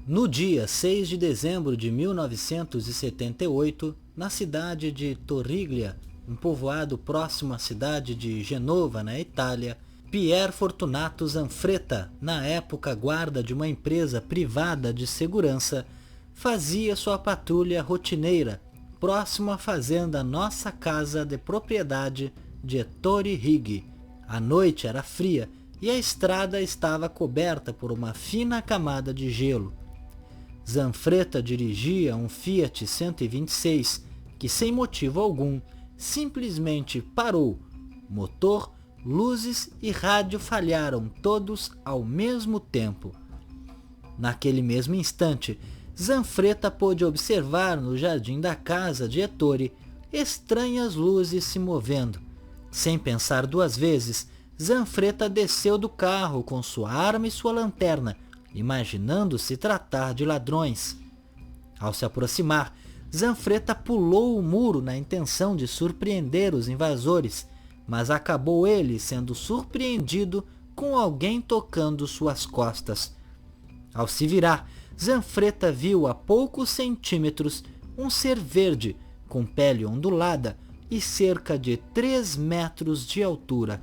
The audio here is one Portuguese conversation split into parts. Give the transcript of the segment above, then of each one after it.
No dia 6 de dezembro de 1978, na cidade de Torriglia, um povoado próximo à cidade de Genova, na Itália, Pier Fortunato Zanfretta, na época guarda de uma empresa privada de segurança, fazia sua patrulha rotineira próximo à fazenda Nossa Casa de Propriedade de Ettore Righi. A noite era fria e a estrada estava coberta por uma fina camada de gelo. Zanfretta dirigia um Fiat 126 que, sem motivo algum, simplesmente parou. Motor, luzes e rádio falharam todos ao mesmo tempo. Naquele mesmo instante, Zanfretta pôde observar no jardim da casa de Ettore estranhas luzes se movendo. Sem pensar duas vezes, Zanfretta desceu do carro com sua arma e sua lanterna, imaginando se tratar de ladrões. Ao se aproximar, Zanfretta pulou o muro na intenção de surpreender os invasores, mas acabou ele sendo surpreendido com alguém tocando suas costas. Ao se virar, Zanfretta viu a poucos centímetros um ser verde, com pele ondulada e cerca de 3 metros de altura.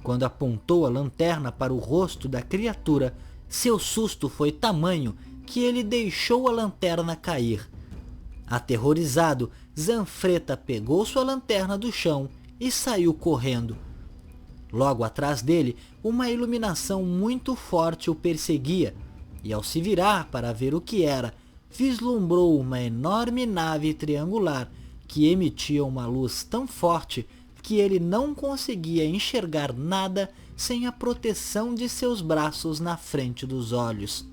Quando apontou a lanterna para o rosto da criatura, seu susto foi tamanho que ele deixou a lanterna cair. Aterrorizado, Zanfretta pegou sua lanterna do chão e saiu correndo. Logo atrás dele, uma iluminação muito forte o perseguia, e ao se virar para ver o que era, vislumbrou uma enorme nave triangular que emitia uma luz tão forte que ele não conseguia enxergar nada sem a proteção de seus braços na frente dos olhos.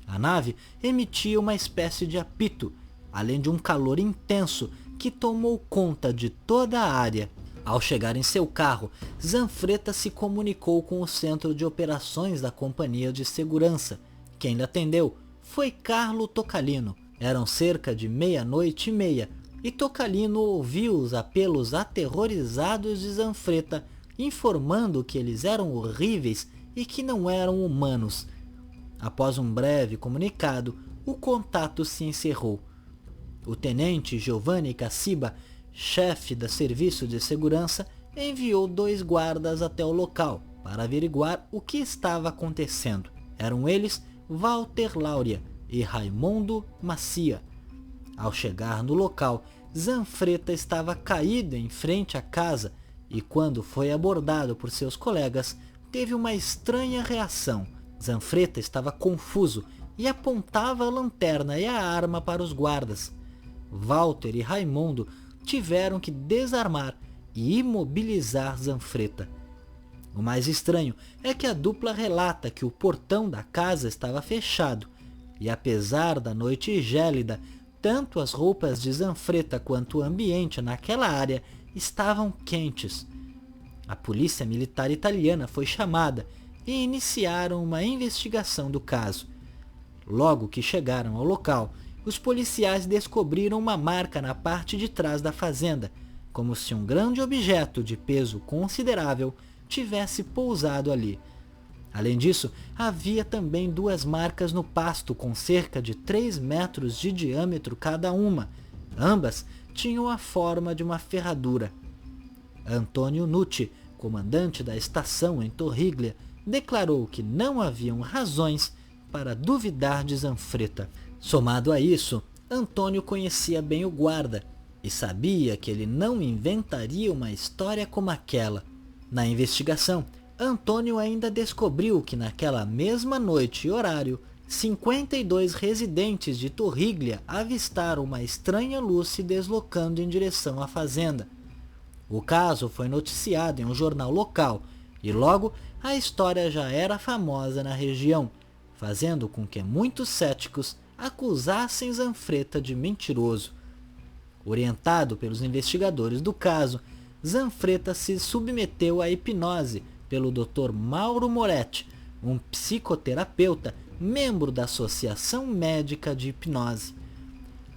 A nave emitia uma espécie de apito, além de um calor intenso que tomou conta de toda a área. Ao chegar em seu carro, Zanfretta se comunicou com o centro de operações da companhia de segurança. Quem lhe atendeu foi Carlo Tocalino. Eram cerca de 00:30 e Tocalino ouviu os apelos aterrorizados de Zanfretta, informando que eles eram horríveis e que não eram humanos. Após um breve comunicado, o contato se encerrou. O tenente Giovanni Cassiba, chefe do serviço de segurança, enviou 2 guardas até o local para averiguar o que estava acontecendo. Eram eles Walter Lauria e Raimundo Macia. Ao chegar no local, Zanfretta estava caído em frente à casa e, quando foi abordado por seus colegas, teve uma estranha reação. Zanfretta estava confuso e apontava a lanterna e a arma para os guardas. Walter e Raimundo tiveram que desarmar e imobilizar Zanfretta. O mais estranho é que a dupla relata que o portão da casa estava fechado e, apesar da noite gélida, tanto as roupas de Zanfretta quanto o ambiente naquela área estavam quentes. A polícia militar italiana foi chamada e iniciaram uma investigação do caso. Logo que chegaram ao local, os policiais descobriram uma marca na parte de trás da fazenda, como se um grande objeto de peso considerável tivesse pousado ali. Além disso, havia também 2 marcas no pasto com cerca de 3 metros de diâmetro cada uma. Ambas tinham a forma de uma ferradura. Antônio Nucci, comandante da estação em Torriglia, declarou que não haviam razões para duvidar de Zanfretta. Somado a isso, Antônio conhecia bem o guarda e sabia que ele não inventaria uma história como aquela. Na investigação, Antônio ainda descobriu que naquela mesma noite e horário, 52 residentes de Torriglia avistaram uma estranha luz se deslocando em direção à fazenda. O caso foi noticiado em um jornal local e logo a história já era famosa na região, fazendo com que muitos céticos acusassem Zanfretta de mentiroso. Orientado pelos investigadores do caso, Zanfretta se submeteu à hipnose pelo Dr. Mauro Moretti, um psicoterapeuta, membro da Associação Médica de Hipnose.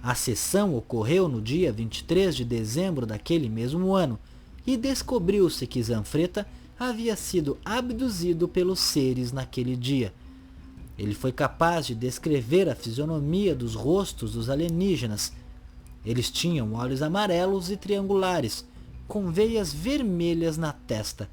A sessão ocorreu no dia 23 de dezembro daquele mesmo ano e descobriu-se que Zanfretta havia sido abduzido pelos seres naquele dia. Ele foi capaz de descrever a fisionomia dos rostos dos alienígenas. Eles tinham olhos amarelos e triangulares, com veias vermelhas na testa.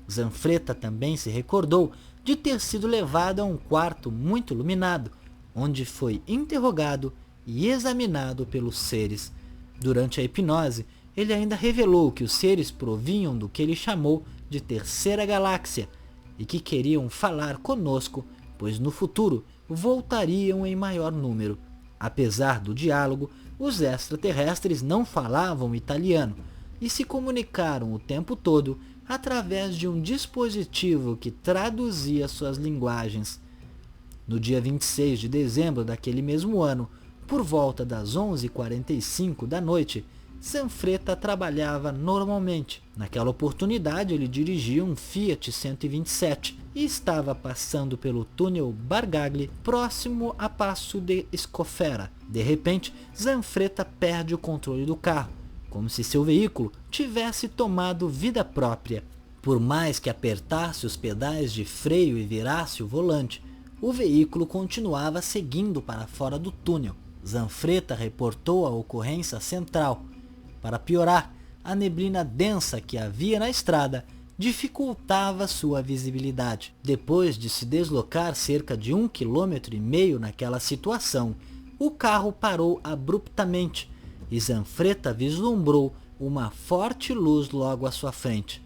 Zanfretta também se recordou de ter sido levado a um quarto muito iluminado, onde foi interrogado e examinado pelos seres. Durante a hipnose, ele ainda revelou que os seres provinham do que ele chamou de terceira galáxia e que queriam falar conosco, pois no futuro voltariam em maior número. Apesar do diálogo, os extraterrestres não falavam italiano e se comunicaram o tempo todo através de um dispositivo que traduzia suas linguagens. No dia 26 de dezembro daquele mesmo ano, por volta das 11h45 da noite, Zanfretta trabalhava normalmente. Naquela oportunidade, ele dirigia um Fiat 127 e estava passando pelo túnel Bargagli, próximo a Passo de Scofera. De repente, Zanfretta perde o controle do carro, como se seu veículo tivesse tomado vida própria. Por mais que apertasse os pedais de freio e virasse o volante, o veículo continuava seguindo para fora do túnel. Zanfretta reportou a ocorrência à central. Para piorar, a neblina densa que havia na estrada dificultava sua visibilidade. Depois de se deslocar cerca de 1,5 km naquela situação, o carro parou abruptamente e Zanfretta vislumbrou uma forte luz logo à sua frente.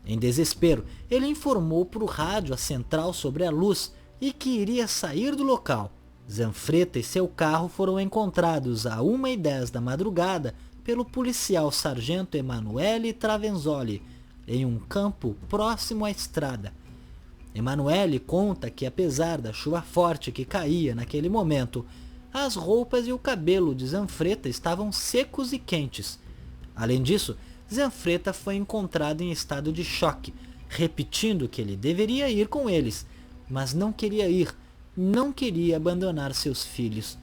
Em desespero, ele informou por rádio a central sobre a luz e que iria sair do local. Zanfretta e seu carro foram encontrados às 1h10 da madrugada pelo policial sargento Emanuele Travenzoli, em um campo próximo à estrada. Emanuele conta que, apesar da chuva forte que caía naquele momento, as roupas e o cabelo de Zanfretta estavam secos e quentes. Além disso, Zanfretta foi encontrado em estado de choque, repetindo que ele deveria ir com eles, mas não queria ir, não queria abandonar seus filhos.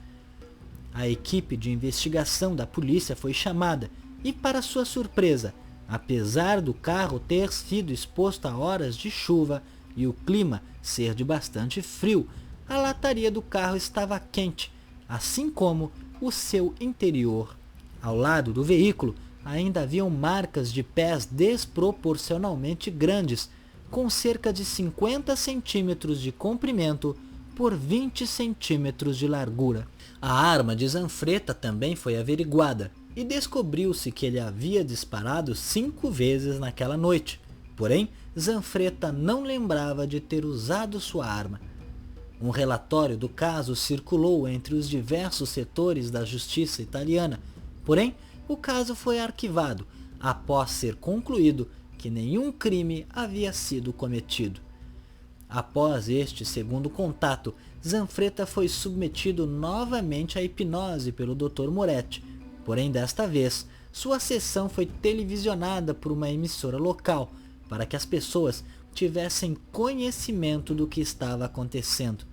A equipe de investigação da polícia foi chamada e, para sua surpresa, apesar do carro ter sido exposto a horas de chuva e o clima ser de bastante frio, a lataria do carro estava quente, assim como o seu interior. Ao lado do veículo ainda haviam marcas de pés desproporcionalmente grandes, com cerca de 50 centímetros de comprimento por 20 centímetros de largura. A arma de Zanfretta também foi averiguada e descobriu-se que ele havia disparado 5 vezes naquela noite. Porém, Zanfretta não lembrava de ter usado sua arma. Um relatório do caso circulou entre os diversos setores da justiça italiana, porém, o caso foi arquivado após ser concluído que nenhum crime havia sido cometido. Após este segundo contato, Zanfretta foi submetido novamente à hipnose pelo Dr. Moretti, porém desta vez, sua sessão foi televisionada por uma emissora local, para que as pessoas tivessem conhecimento do que estava acontecendo.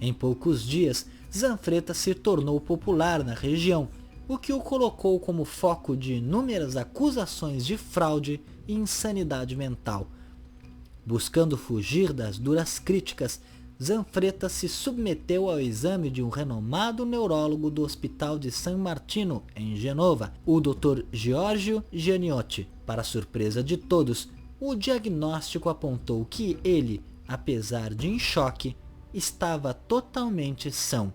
Em poucos dias, Zanfretta se tornou popular na região, o que o colocou como foco de inúmeras acusações de fraude e insanidade mental. Buscando fugir das duras críticas, Zanfretta se submeteu ao exame de um renomado neurólogo do Hospital de San Martino, em Genova, o Dr. Giorgio Giannotti. Para surpresa de todos, o diagnóstico apontou que ele, apesar de em choque, estava totalmente são.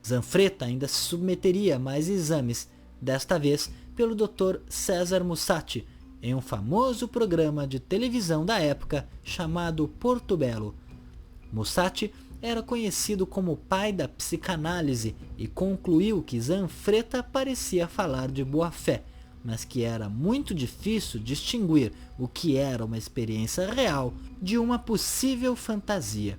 Zanfretta ainda se submeteria a mais exames, desta vez pelo Dr. César Mussati, em um famoso programa de televisão da época chamado Portobello. Mussati era conhecido como o pai da psicanálise e concluiu que Zanfretta parecia falar de boa fé, mas que era muito difícil distinguir o que era uma experiência real de uma possível fantasia.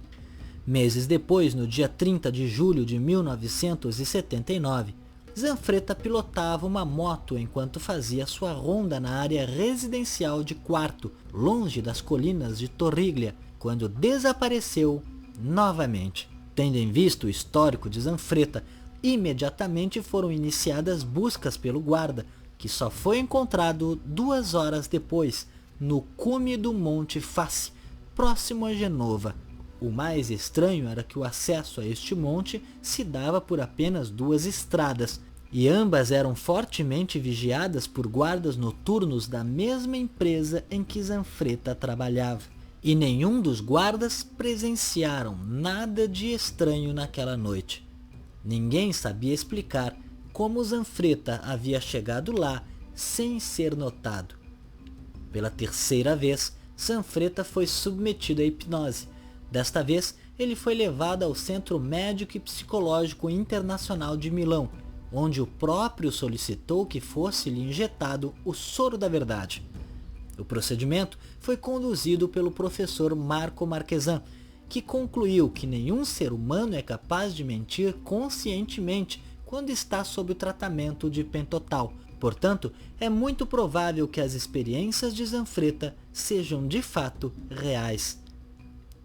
Meses depois, no dia 30 de julho de 1979, Zanfretta pilotava uma moto enquanto fazia sua ronda na área residencial de Quarto, longe das colinas de Torriglia, quando desapareceu novamente. Tendo em vista o histórico de Zanfretta, imediatamente foram iniciadas buscas pelo guarda, que só foi encontrado 2 horas depois, no cume do Monte Fassi, próximo a Genova. O mais estranho era que o acesso a este monte se dava por apenas 2 estradas, e ambas eram fortemente vigiadas por guardas noturnos da mesma empresa em que Zanfretta trabalhava. E nenhum dos guardas presenciaram nada de estranho naquela noite. Ninguém sabia explicar como Zanfretta havia chegado lá sem ser notado. Pela 3ª vez, Zanfretta foi submetido à hipnose. Desta vez, ele foi levado ao Centro Médico e Psicológico Internacional de Milão, onde o próprio solicitou que fosse-lhe injetado o soro da verdade. O procedimento foi conduzido pelo professor Marco Marquesan, que concluiu que nenhum ser humano é capaz de mentir conscientemente quando está sob o tratamento de pentotal. Portanto, é muito provável que as experiências de Zanfretta sejam de fato reais.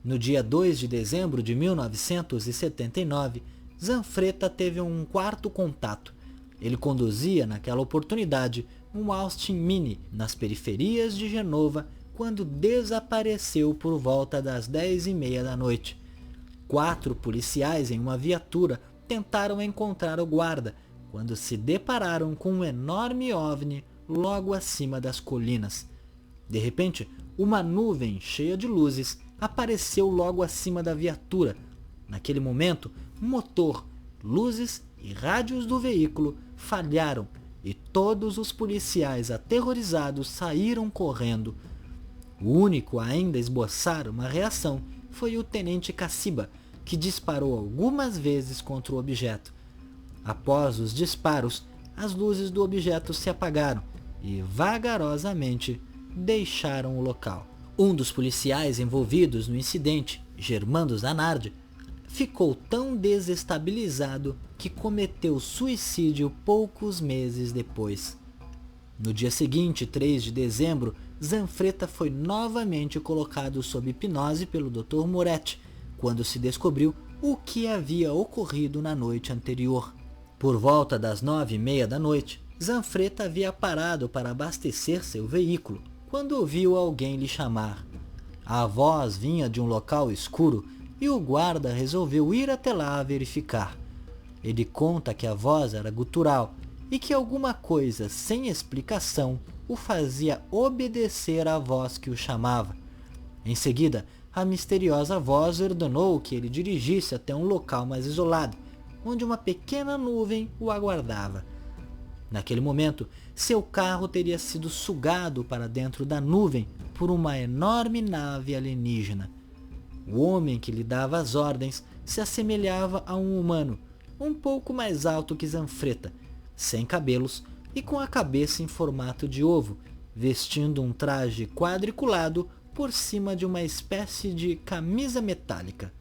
No dia 2 de dezembro de 1979, Zanfretta teve um quarto contato. Ele conduzia, naquela oportunidade, um Austin Mini nas periferias de Genova quando desapareceu por volta das 10h30 da noite. 4 policiais em uma viatura tentaram encontrar o guarda quando se depararam com um enorme OVNI logo acima das colinas. De repente, uma nuvem cheia de luzes apareceu logo acima da viatura. Naquele momento, motor, luzes e rádios do veículo falharam e todos os policiais aterrorizados saíram correndo. O único a ainda esboçar uma reação foi o tenente Caciba, que disparou algumas vezes contra o objeto. Após os disparos, as luzes do objeto se apagaram e vagarosamente deixaram o local. Um dos policiais envolvidos no incidente, Germando Zanardi, ficou tão desestabilizado que cometeu suicídio poucos meses depois. No dia seguinte, 3 de dezembro, Zanfretta foi novamente colocado sob hipnose pelo Dr. Moretti, quando se descobriu o que havia ocorrido na noite anterior. Por volta das 9h30 da noite, Zanfretta havia parado para abastecer seu veículo, quando ouviu alguém lhe chamar. A voz vinha de um local escuro e o guarda resolveu ir até lá verificar. Ele conta que a voz era gutural e que alguma coisa sem explicação o fazia obedecer à voz que o chamava. Em seguida, a misteriosa voz ordenou que ele dirigisse até um local mais isolado, onde uma pequena nuvem o aguardava. Naquele momento, seu carro teria sido sugado para dentro da nuvem por uma enorme nave alienígena. O homem que lhe dava as ordens se assemelhava a um humano, um pouco mais alto que Zanfretta, sem cabelos e com a cabeça em formato de ovo, vestindo um traje quadriculado por cima de uma espécie de camisa metálica.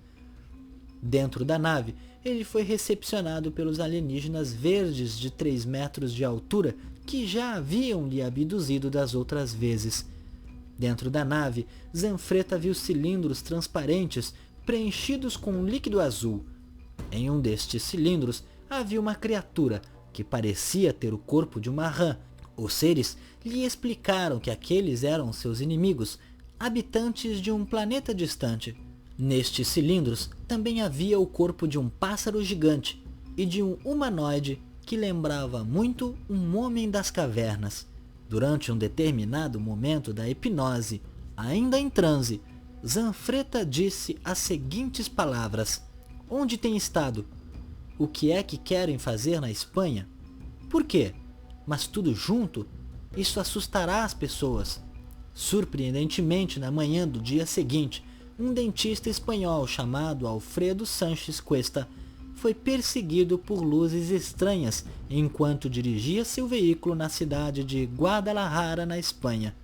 Dentro da nave, ele foi recepcionado pelos alienígenas verdes de 3 metros de altura que já haviam lhe abduzido das outras vezes. Dentro da nave, Zanfretta viu cilindros transparentes preenchidos com um líquido azul. Em um destes cilindros havia uma criatura que parecia ter o corpo de uma rã. Os seres lhe explicaram que aqueles eram seus inimigos, habitantes de um planeta distante. Nestes cilindros também havia o corpo de um pássaro gigante e de um humanoide que lembrava muito um homem das cavernas. Durante um determinado momento da hipnose, ainda em transe, Zanfretta disse as seguintes palavras: "Onde tem estado? O que é que querem fazer na Espanha? Por quê? Mas tudo junto? Isso assustará as pessoas." Surpreendentemente, na manhã do dia seguinte, um dentista espanhol chamado Alfredo Sánchez Cuesta foi perseguido por luzes estranhas enquanto dirigia seu veículo na cidade de Guadalajara, na Espanha.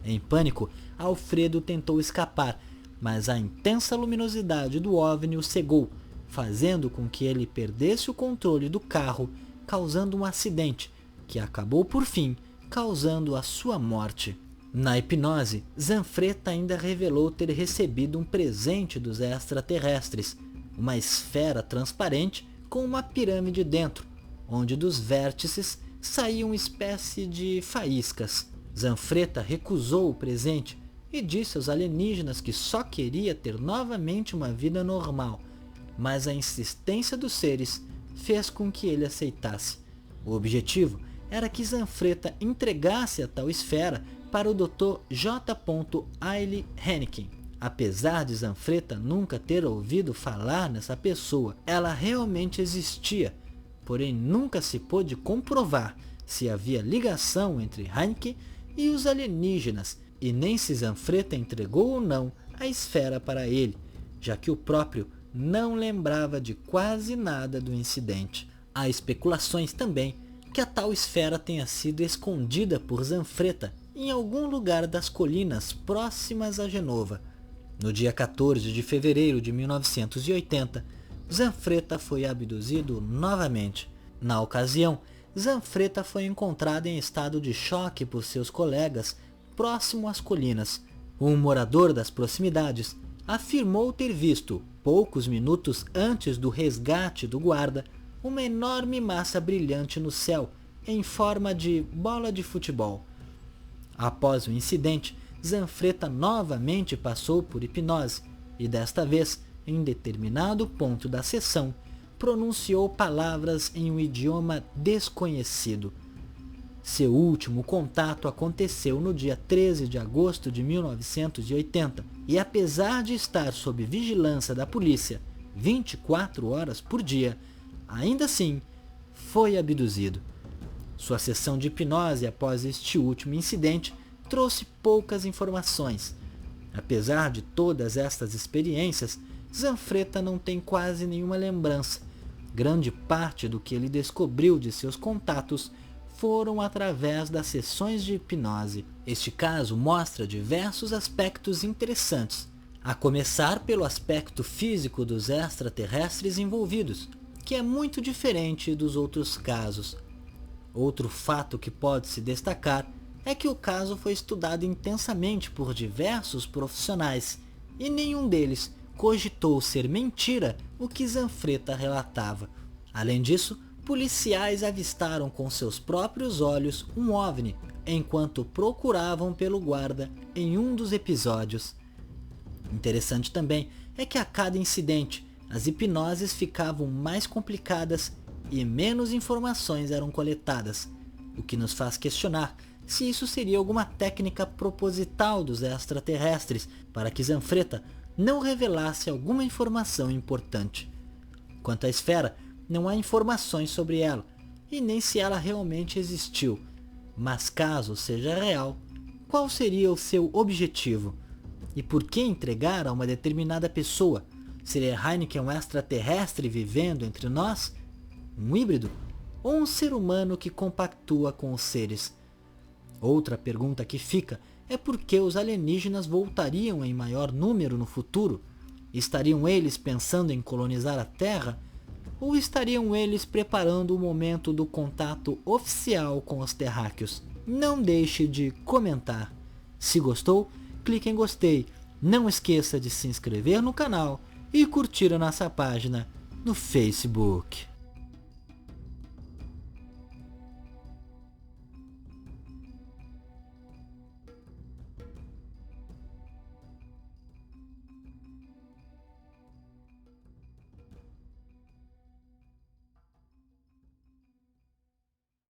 Em pânico, Alfredo tentou escapar, mas a intensa luminosidade do OVNI o cegou, fazendo com que ele perdesse o controle do carro, causando um acidente, que acabou por fim causando a sua morte. Na hipnose, Zanfretta ainda revelou ter recebido um presente dos extraterrestres, uma esfera transparente com uma pirâmide dentro, onde dos vértices saíam uma espécie de faíscas. Zanfretta recusou o presente e disse aos alienígenas que só queria ter novamente uma vida normal, mas a insistência dos seres fez com que ele aceitasse. O objetivo era que Zanfretta entregasse a tal esfera para o Dr. J. Aile Henniken. Apesar de Zanfretta nunca ter ouvido falar nessa pessoa, ela realmente existia, porém nunca se pôde comprovar se havia ligação entre Henniken e os alienígenas, e nem se Zanfretta entregou ou não a esfera para ele, já que o próprio não lembrava de quase nada do incidente. Há especulações também que a tal esfera tenha sido escondida por Zanfretta em algum lugar das colinas próximas a Genova. No dia 14 de fevereiro de 1980, Zanfretta foi abduzido novamente. Na ocasião, Zanfretta foi encontrado em estado de choque por seus colegas próximo às colinas. Um morador das proximidades afirmou ter visto, poucos minutos antes do resgate do guarda, uma enorme massa brilhante no céu, em forma de bola de futebol. Após o incidente, Zanfretta novamente passou por hipnose e desta vez, em determinado ponto da sessão, pronunciou palavras em um idioma desconhecido. Seu último contato aconteceu no dia 13 de agosto de 1980 e, apesar de estar sob vigilância da polícia 24 horas por dia, ainda assim foi abduzido. Sua sessão de hipnose após este último incidente trouxe poucas informações. Apesar de todas estas experiências, Zanfretta não tem quase nenhuma lembrança. Grande parte do que ele descobriu de seus contatos foram através das sessões de hipnose. Este caso mostra diversos aspectos interessantes, a começar pelo aspecto físico dos extraterrestres envolvidos, que é muito diferente dos outros casos. Outro fato que pode se destacar é que o caso foi estudado intensamente por diversos profissionais e nenhum deles cogitou ser mentira o que Zanfretta relatava. Além disso, policiais avistaram com seus próprios olhos um OVNI enquanto procuravam pelo guarda em um dos episódios. Interessante também é que a cada incidente as hipnoses ficavam mais complicadas e menos informações eram coletadas, o que nos faz questionar se isso seria alguma técnica proposital dos extraterrestres para que Zanfretta não revelasse alguma informação importante. Quanto à esfera, não há informações sobre ela, e nem se ela realmente existiu. Mas caso seja real, qual seria o seu objetivo? E por que entregar a uma determinada pessoa? Seria Henniken um extraterrestre vivendo entre nós? Um híbrido? Ou um ser humano que compactua com os seres? Outra pergunta que fica é por que os alienígenas voltariam em maior número no futuro? Estariam eles pensando em colonizar a Terra? Ou estariam eles preparando o momento do contato oficial com os terráqueos? Não deixe de comentar. Se gostou, clique em gostei. Não esqueça de se inscrever no canal e curtir a nossa página no Facebook.